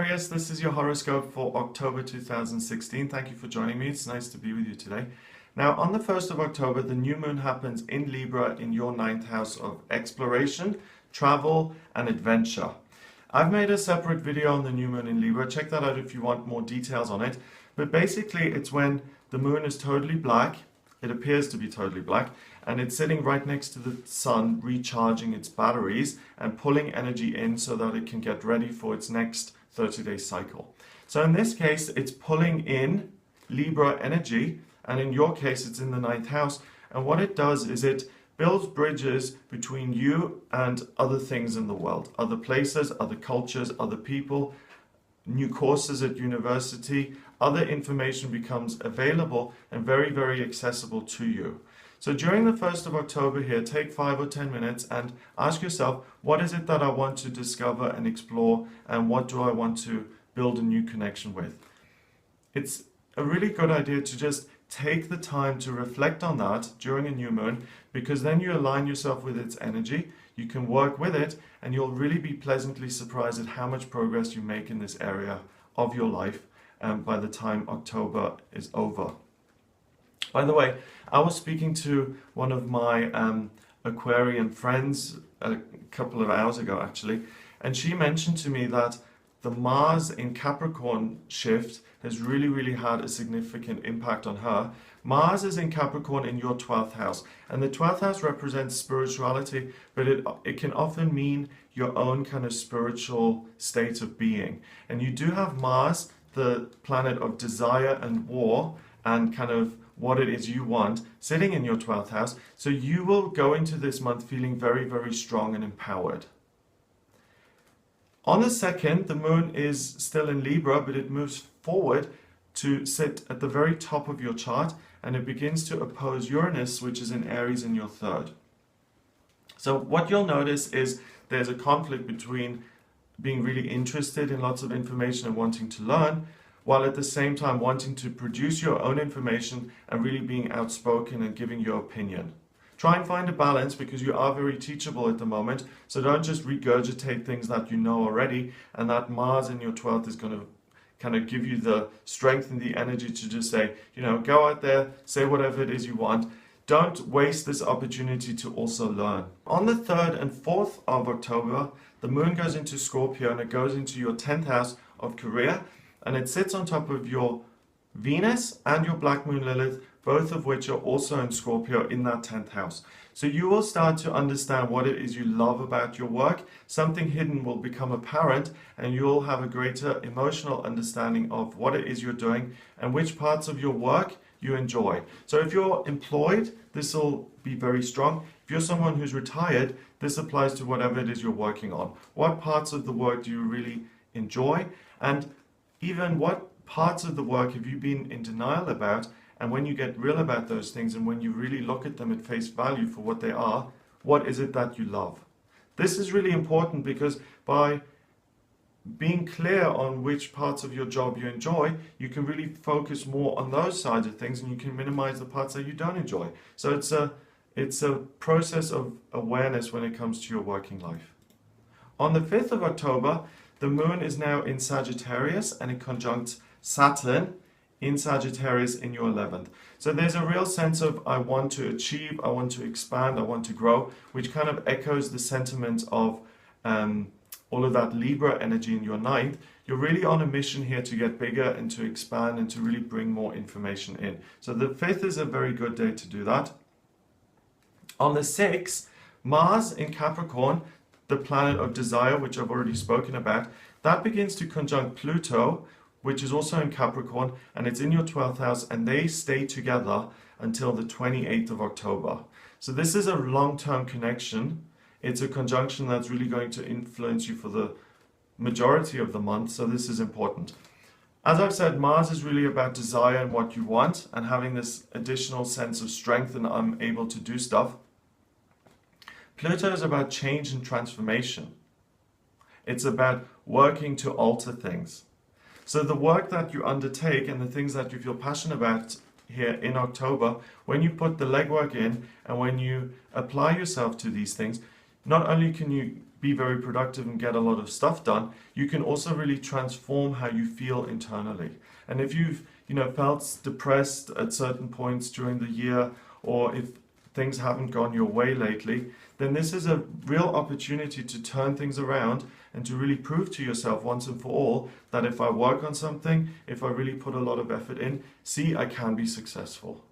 Aquarius, this is your horoscope for October 2016. Thank you for joining me. It's nice to be with you today. Now, on the 1st of October, the new moon happens in Libra in your 9th house of exploration, travel, and adventure. I've made a separate video on the new moon in Libra. Check that out if you want more details on it. But basically, it's when the moon is totally black. It appears to be totally black, and it's sitting right next to the sun, recharging its batteries and pulling energy in so that it can get ready for its next 30-day cycle. So in this case, it's pulling in Libra energy, and in your case, it's in the 9th house. And what it does is it builds bridges between you and other things in the world, other places, other cultures, other people, new courses at university. Other information becomes available and very, very accessible to you. So during the 1st of October here, take 5 or 10 minutes and ask yourself, what is it that I want to discover and explore, and what do I want to build a new connection with? It's a really good idea to just take the time to reflect on that during a new moon, because then you align yourself with its energy, you can work with it, and you'll really be pleasantly surprised at how much progress you make in this area of your life by the time October is over. By the way, I was speaking to one of my Aquarian friends a couple of hours ago actually, and she mentioned to me that the Mars in Capricorn shift has really had a significant impact on her. Mars is in Capricorn in your 12th house, and the 12th house represents spirituality, but it can often mean your own kind of spiritual state of being. And you do have Mars, the planet of desire and war, and kind of what it is you want, sitting in your 12th house. So you will go into this month feeling very strong and empowered. On the 2nd, the moon is still in Libra, but it moves forward to sit at the very top of your chart, and it begins to oppose Uranus, which is in Aries in your 3rd. So what you'll notice is there's a conflict between being really interested in lots of information and wanting to learn, while at the same time wanting to produce your own information and really being outspoken and giving your opinion. Try and find a balance, because you are very teachable at the moment, so don't just regurgitate things that you know already, and that Mars in your 12th is going to kind of give you the strength and the energy to just say, you know, go out there, say whatever it is you want. Don't waste this opportunity to also learn. On the 3rd and 4th of October, the moon goes into Scorpio, and it goes into your 10th house of career, and it sits on top of your Venus and your Black Moon Lilith, both of which are also in Scorpio in that 10th house. So you will start to understand what it is you love about your work. Something hidden will become apparent, and you'll have a greater emotional understanding of what it is you're doing and which parts of your work you enjoy. So if you're employed, this will be very strong. If you're someone who's retired, this applies to whatever it is you're working on. What parts of the work do you really enjoy? And even what parts of the work have you been in denial about? And when you get real about those things, and when you really look at them at face value for what they are, what is it that you love? This is really important, because by being clear on which parts of your job you enjoy, you can really focus more on those sides of things, and you can minimize the parts that you don't enjoy. So it's a process of awareness when it comes to your working life. On the 5th of October, the moon is now in Sagittarius, and it conjuncts Saturn in Sagittarius in your 11th. So there's a real sense of, I want to achieve, I want to expand, I want to grow, which kind of echoes the sentiment of all of that Libra energy in your 9th. You're really on a mission here to get bigger and to expand and to really bring more information in. So the 5th is a very good day to do that. On the 6th, Mars in Capricorn, the planet of desire, which I've already spoken about, that begins to conjunct Pluto, which is also in Capricorn, and it's in your 12th house, and they stay together until the 28th of October. So this is a long-term connection. It's a conjunction that's really going to influence you for the majority of the month, so this is important. As I've said, Mars is really about desire and what you want, and having this additional sense of strength, and I'm able to do stuff. Pluto is about change and transformation. It's about working to alter things. So the work that you undertake and the things that you feel passionate about here in October, when you put the legwork in and when you apply yourself to these things, not only can you be very productive and get a lot of stuff done, you can also really transform how you feel internally. And if you've, felt depressed at certain points during the year, or if things haven't gone your way lately, then this is a real opportunity to turn things around and to really prove to yourself once and for all that if I work on something, if I really put a lot of effort in, see, I can be successful.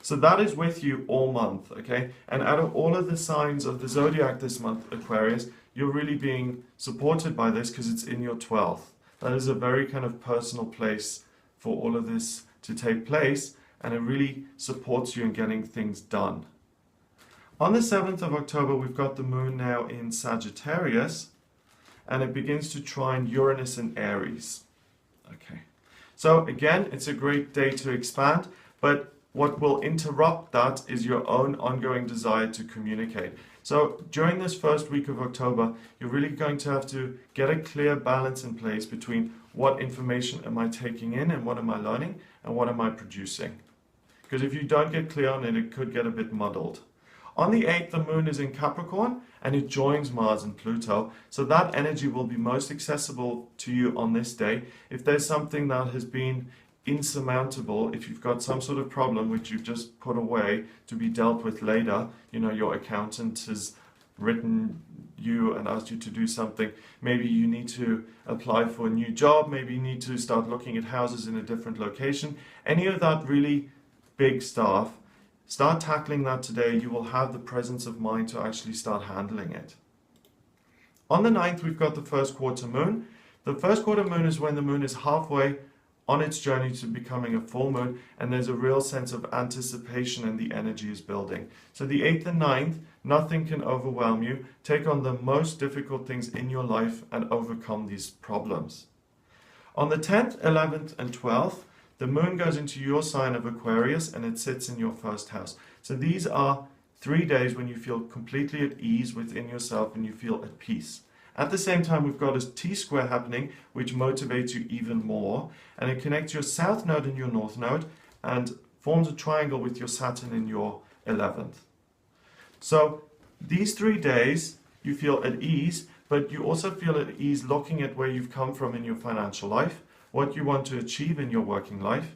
So that is with you all month, okay? And out of all of the signs of the zodiac this month, Aquarius, you're really being supported by this because it's in your 12th. That is a very kind of personal place for all of this to take place, and it really supports you in getting things done. On the 7th of October, we've got the moon now in Sagittarius, and it begins to trine Uranus in Aries. Okay. So again, it's a great day to expand, but what will interrupt that is your own ongoing desire to communicate. So during this first week of October, you're really going to have to get a clear balance in place between what information am I taking in and what am I learning and what am I producing. Because if you don't get clear on it, it could get a bit muddled. On the 8th, the moon is in Capricorn and it joins Mars and Pluto. So that energy will be most accessible to you on this day. If there's something that has been insurmountable, if you've got some sort of problem which you've just put away to be dealt with later, your accountant has written you and asked you to do something, maybe you need to apply for a new job, maybe you need to start looking at houses in a different location, any of that really big stuff, start tackling that today. You will have the presence of mind to actually start handling it. On the 9th, we've got the first quarter moon. The first quarter moon is when the moon is halfway on its journey to becoming a full moon, and there's a real sense of anticipation and the energy is building. So the 8th and 9th, nothing can overwhelm you. Take on the most difficult things in your life and overcome these problems. On the 10th, 11th, and 12th, the moon goes into your sign of Aquarius and it sits in your first house. So these are 3 days when you feel completely at ease within yourself and you feel at peace. At the same time, we've got a T-square happening, which motivates you even more. And it connects your south node and your north node and forms a triangle with your Saturn in your 11th. So these 3 days, you feel at ease, but you also feel at ease looking at where you've come from in your financial life, what you want to achieve in your working life,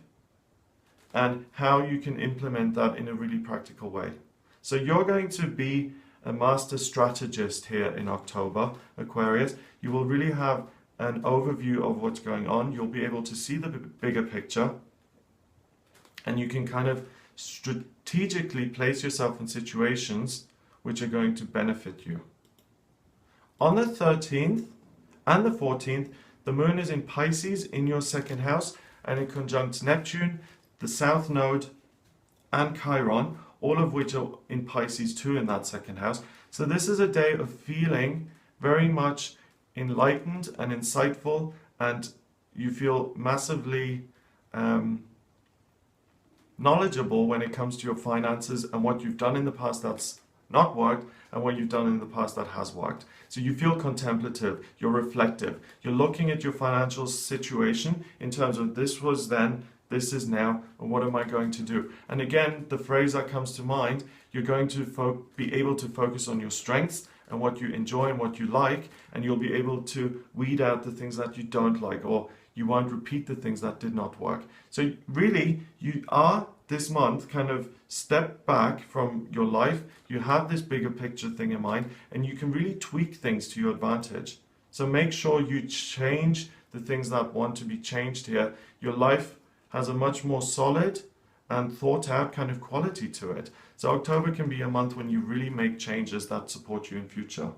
and how you can implement that in a really practical way. So you're going to be a master strategist here in October, Aquarius. You will really have an overview of what's going on. You'll be able to see the bigger picture, and you can kind of strategically place yourself in situations which are going to benefit you. On the 13th and the 14th, the moon is in Pisces in your second house, and it conjuncts Neptune, the south node, and Chiron, all of which are in Pisces too in that second house. So this is a day of feeling very much enlightened and insightful, and you feel massively knowledgeable when it comes to your finances and what you've done in the past that's not worked and what you've done in the past that has worked. So you feel contemplative, you're reflective, you're looking at your financial situation in terms of this was then, this is now, and what am I going to do? And again, the phrase that comes to mind, you're going to be able to focus on your strengths and what you enjoy and what you like, and you'll be able to weed out the things that you don't like, or you won't repeat the things that did not work. So really, you are this month kind of step back from your life, you have this bigger picture thing in mind, and you can really tweak things to your advantage. So make sure you change the things that want to be changed here. Your life has a much more solid and thought out kind of quality to it. So October can be a month when you really make changes that support you in future.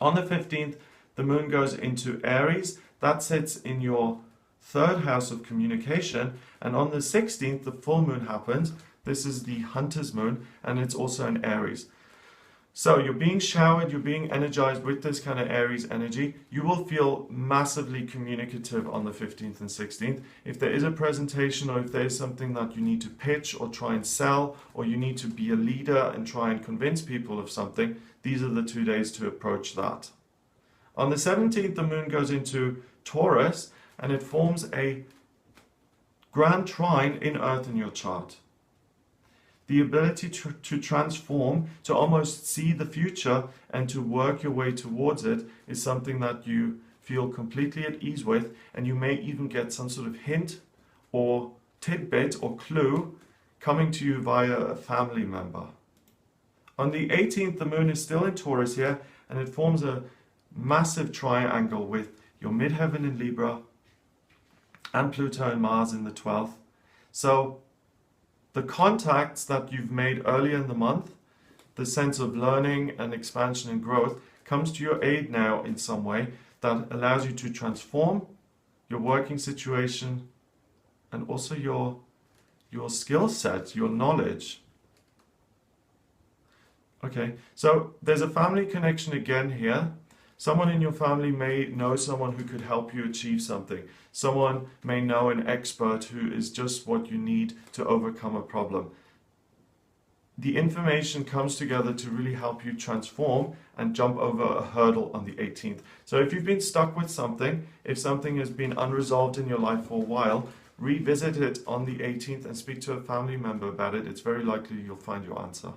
On the 15th, the moon goes into Aries. That sits in your third house of communication. And on the 16th, the full moon happens. This is the hunter's moon, and it's also in Aries. So you're being showered, you're being energized with this kind of Aries energy. You will feel massively communicative on the 15th and 16th. If there is a presentation, or if there is something that you need to pitch or try and sell, or you need to be a leader and try and convince people of something, these are the 2 days to approach that. On the 17th, the moon goes into Taurus, and it forms a grand trine in Earth in your chart. the ability to transform, to almost see the future and to work your way towards it is something that you feel completely at ease with, and you may even get some sort of hint or tidbit or clue coming to you via a family member. On the 18th, the moon is still in Taurus here, and it forms a massive triangle with your midheaven in Libra and Pluto and Mars in the 12th. So the contacts that you've made earlier in the month, the sense of learning and expansion and growth, comes to your aid now in some way that allows you to transform your working situation and also your skill set, your knowledge. Okay, so there's a family connection again here. Someone in your family may know someone who could help you achieve something. Someone may know an expert who is just what you need to overcome a problem. The information comes together to really help you transform and jump over a hurdle on the 18th. So if you've been stuck with something, if something has been unresolved in your life for a while, revisit it on the 18th and speak to a family member about it. It's very likely you'll find your answer.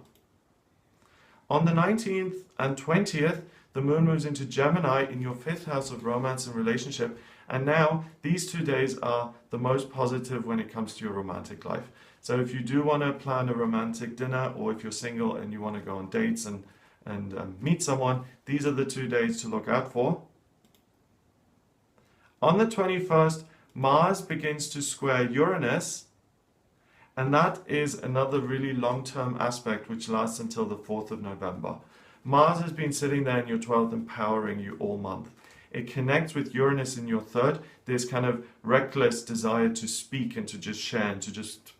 On the 19th and 20th, the moon moves into Gemini in your 5th house of romance and relationship. And now these 2 days are the most positive when it comes to your romantic life. So if you do want to plan a romantic dinner, or if you're single and you want to go on dates and meet someone, these are the 2 days to look out for. On the 21st, Mars begins to square Uranus, and that is another really long-term aspect which lasts until the 4th of November. Mars has been sitting there in your 12th, empowering you all month. It connects with Uranus in your 3rd, this kind of reckless desire to speak and to just share and to just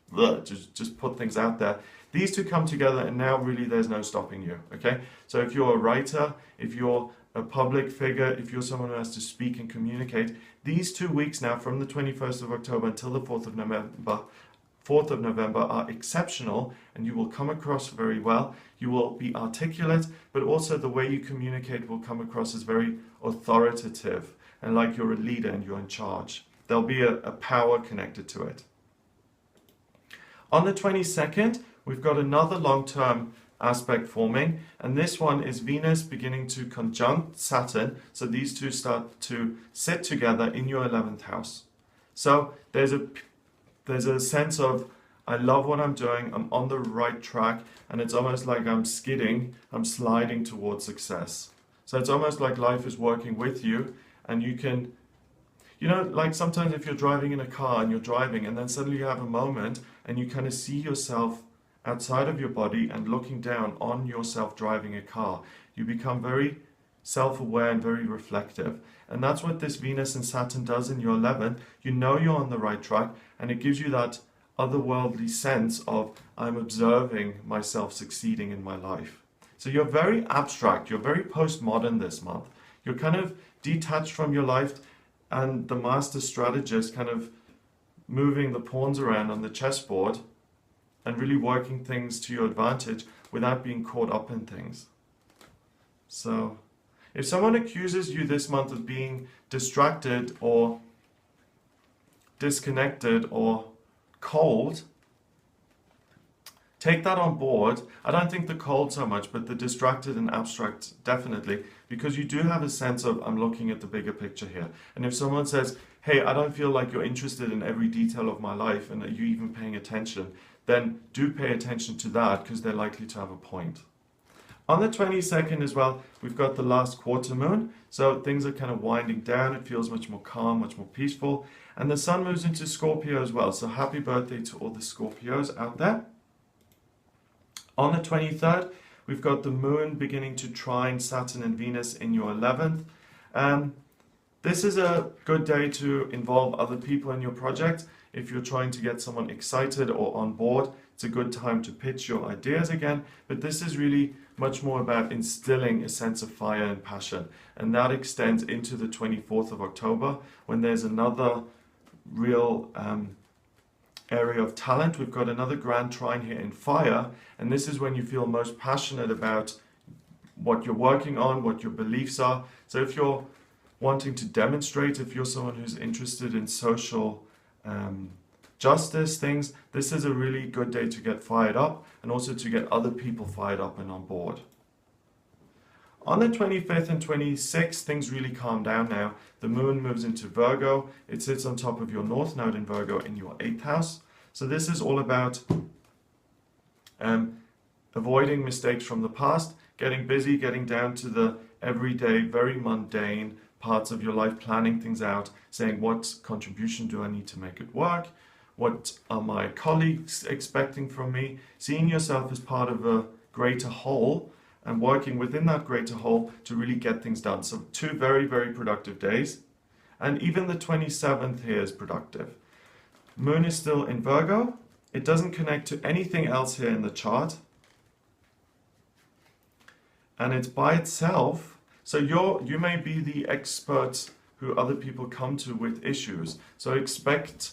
put things out there. These two come together and now really there's no stopping you, okay? So if you're a writer, if you're a public figure, if you're someone who has to speak and communicate, these 2 weeks now from the 21st of October until the 4th of November are exceptional, and you will come across very well. You will be articulate, but also the way you communicate will come across as very authoritative and like you're a leader and you're in charge. There'll be a power connected to it. On the 22nd, we've got another long-term aspect forming, and this one is Venus beginning to conjunct Saturn. So these two start to sit together in your 11th house. So there's a sense of, I love what I'm doing, I'm on the right track, and it's almost like I'm skidding, I'm sliding towards success. So it's almost like life is working with you, and you can, you know, like sometimes if you're driving in a car and you're driving and then suddenly you have a moment and you kind of see yourself outside of your body and looking down on yourself driving a car, you become very self-aware and very reflective. And that's what this Venus and Saturn does in your 11th. You know you're on the right track, and it gives you that otherworldly sense of, I'm observing myself succeeding in my life. So you're very abstract, you're very postmodern this month. You're kind of detached from your life, and the master strategist kind of moving the pawns around on the chessboard and really working things to your advantage without being caught up in things. So if someone accuses you this month of being distracted or disconnected or cold, take that on board. I don't think the cold so much, but the distracted and abstract definitely, because you do have a sense of, I'm looking at the bigger picture here. And if someone says, hey, I don't feel like you're interested in every detail of my life, and are you even paying attention, then do pay attention to that, because they're likely to have a point. On the 22nd as well, we've got the last quarter moon, so things are kind of winding down. It feels much more calm, much more peaceful, and the sun moves into Scorpio as well, so happy birthday to all the Scorpios out there. On the 23rd, we've got the moon beginning to trine Saturn and Venus in your 11th. This is a good day to involve other people in your project. If you're trying to get someone excited or on board, it's a good time to pitch your ideas again. But this is really much more about instilling a sense of fire and passion. And that extends into the 24th of October, when there's another real area of talent. We've got another grand trine here in fire. And this is when you feel most passionate about what you're working on, what your beliefs are. So if you're wanting to demonstrate, if you're someone who's interested in social justice, things. This is a really good day to get fired up and also to get other people fired up and on board. On the 25th and 26th, things really calm down now. The moon moves into Virgo. It sits on top of your north node in Virgo in your 8th house. So this is all about avoiding mistakes from the past, getting busy, getting down to the everyday, very mundane parts of your life, planning things out, saying what contribution do I need to make it work? What are my colleagues expecting from me? Seeing yourself as part of a greater whole and working within that greater whole to really get things done. So 2 very, very productive days. And even the 27th here is productive. Moon is still in Virgo. It doesn't connect to anything else here in the chart. And it's by itself. So you may be the expert who other people come to with issues. So expect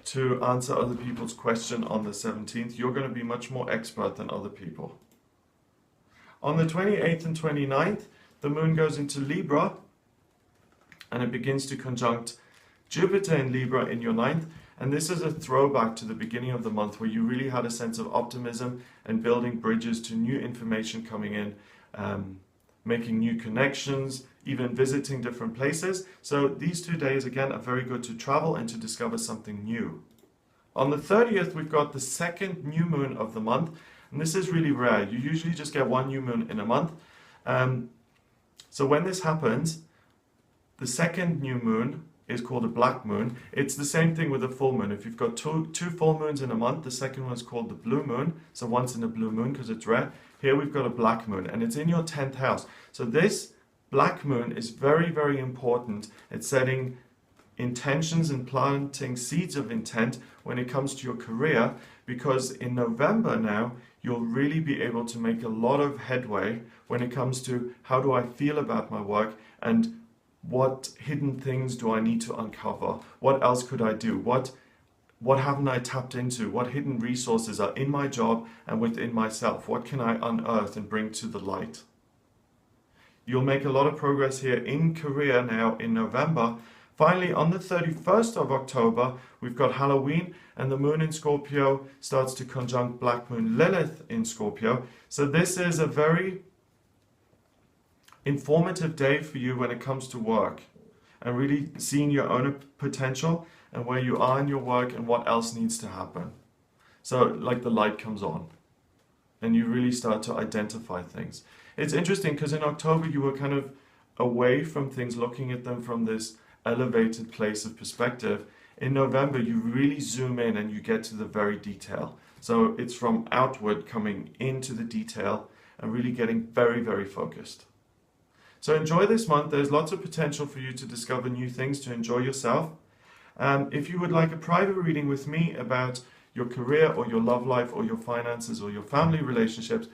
to answer other people's question on the 17th. You're going to be much more expert than other people. On the 28th and 29th, the moon goes into Libra and it begins to conjunct Jupiter in Libra in your 9th. And this is a throwback to the beginning of the month where you really had a sense of optimism and building bridges to new information coming in, making new connections, even visiting different places. So these 2 days, again, are very good to travel and to discover something new. On the 30th, we've got the second new moon of the month. And this is really rare. You usually just get 1 new moon in a month. So when this happens, the second new moon is called a black moon. It's the same thing with a full moon. If you've got two full moons in a month, the second one is called the blue moon. So once in a blue moon because it's rare. Here we've got a black moon and it's in your 10th house. So this black moon is very, very important. It's setting intentions and planting seeds of intent when it comes to your career, because in November now, you'll really be able to make a lot of headway when it comes to how do I feel about my work and what hidden things do I need to uncover? What else could I do? What haven't I tapped into? What hidden resources are in my job and within myself? What can I unearth and bring to the light? You'll make a lot of progress here in career now in November. Finally, on the 31st of October, we've got Halloween and the moon in Scorpio starts to conjunct Black Moon Lilith in Scorpio. So this is a very informative day for you when it comes to work and really seeing your own potential and where you are in your work and what else needs to happen. So like the light comes on and you really start to identify things. It's interesting because in October you were kind of away from things, looking at them from this elevated place of perspective. In November, you really zoom in and you get to the very detail. So it's from outward coming into the detail and really getting very, very focused. So enjoy this month. There's lots of potential for you to discover new things, to enjoy yourself. If you would like a private reading with me about your career or your love life or your finances or your family relationships,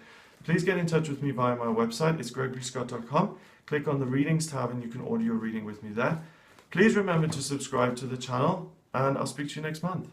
please get in touch with me via my website. It's gregoryscott.com. Click on the readings tab and you can order your reading with me there. Please remember to subscribe to the channel and I'll speak to you next month.